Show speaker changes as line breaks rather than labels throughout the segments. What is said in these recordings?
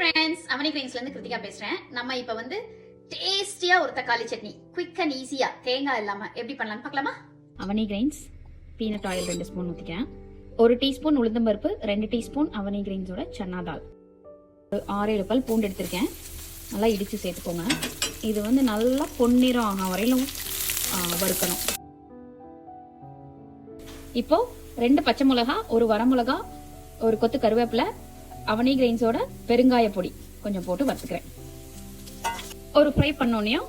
Friends, அவனி கிரீன்ஸ்லேருந்து கிருத்திகா பேசுகிறேன். நம்ம இப்போ வந்து டேஸ்டியாக ஒரு தக்காளி சட்னி குயிக் அண்ட் ஈஸியாக தேங்காய் இல்லாமல் எப்படி பண்ணலான்னு பார்க்கலாமா?
அவனி கிரைன்ஸ் பீனட் ஆயில் 2 ஸ்பூன் ஊற்றிக்கிறேன். 1 டீஸ்பூன் உளுந்தம்பருப்பு, 2 டீஸ்பூன் அவனி கிரைன்ஸோட சன்னா தால், 6-7 பல் பூண்டு எடுத்திருக்கேன். நல்லா இடித்து சேர்த்துக்கோங்க. இது வந்து நல்லா பொன்னிறம் ஆகும் வரையிலும் வறுக்கணும். இப்போ 2 பச்சை மிளகா, 1 வரமிளகா, 1 கொத்து கருவேப்பிலை, அவனி கிரைன்ஸோட பெருங்காய பொடி கொஞ்சம் போட்டு வறுத்துக்கிறேன். ஒரு ஃப்ரை பண்ணோனையும்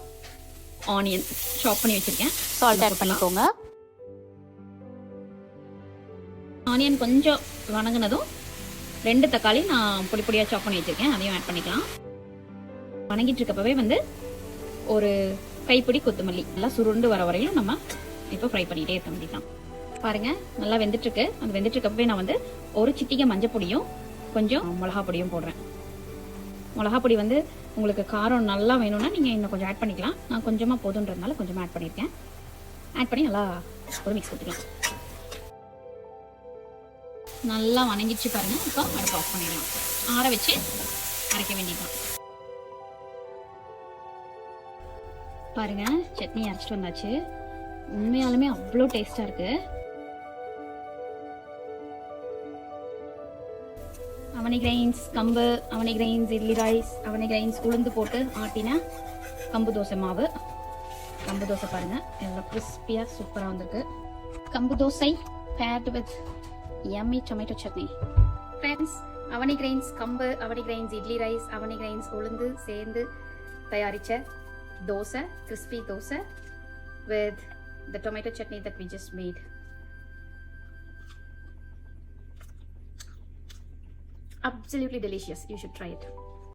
ஆனியன் சாப் பண்ணி வச்சிருக்கேன்.
சால்ட் ஆட் பண்ணிக்கோங்க.
ஆனியன் கொஞ்சம் வணங்கினதும் 2 தக்காளி நான் பொடி பொடியாக சாப் பண்ணி வச்சிருக்கேன், அதையும் ஆட் பண்ணிக்கலாம். வணங்கிட்டு இருக்கப்பவே வந்து ஒரு கைப்பிடி கொத்தமல்லி நல்லா சுருண்டு வர வரையிலும் நம்ம இப்போ ஃப்ரை பண்ணிகிட்டே இருக்க வேண்டியதான். பாருங்க, நல்லா வெந்துட்டு இருக்கு. அது வெந்துட்டு இருக்கப்பவே நான் வந்து ஒரு சிட்டிகை மஞ்சள் பொடியும் கொஞ்சம் மிளகா பொடியும் போடுறேன். மிளகா பொடி வந்து உங்களுக்கு காரம் நல்லா வேணும்னா நீங்கள் இன்னும் கொஞ்சம் ஆட் பண்ணிக்கலாம். நான் கொஞ்சமாக போதுன்றதுனால கொஞ்சமாக ஆட் பண்ணியிருக்கேன். ஆட் பண்ணி நல்லா ஒரு மிக்ஸ் கொடுத்துக்கலாம். நல்லா வணங்கிடுச்சு பாருங்க. இப்போ அடுப்பு ஆஃப் பண்ணிடலாம். ஆற வச்சு அரைக்க வேண்டியதான். பாருங்க, சட்னி அரைச்சிட்டு வந்தாச்சு. உண்மையாலுமே அவ்வளோ டேஸ்டா இருக்கு. அவனி கிரைன்ஸ் கம்பு, அவனி கிரைன்ஸ் இட்லி ரைஸ், அவனி கிரைன்ஸ் உளுந்து போட்டு ஆட்டின கம்பு தோசை மாவு. கம்பு தோசை பாருங்க எவ்வளோ கிறிஸ்பியா சூப்பரா வந்திருக்கு. கம்பு dosa paired with yummy tomato chutney. Friends, Avani grains கம்பு, அவனி கிரைன்ஸ் இட்லி ரைஸ், அவனி கிரைன்ஸ் உளுந்து சேர்ந்து தயாரிச்ச dosa, crispy dosa with the tomato chutney that we just made. Absolutely delicious. You should try it.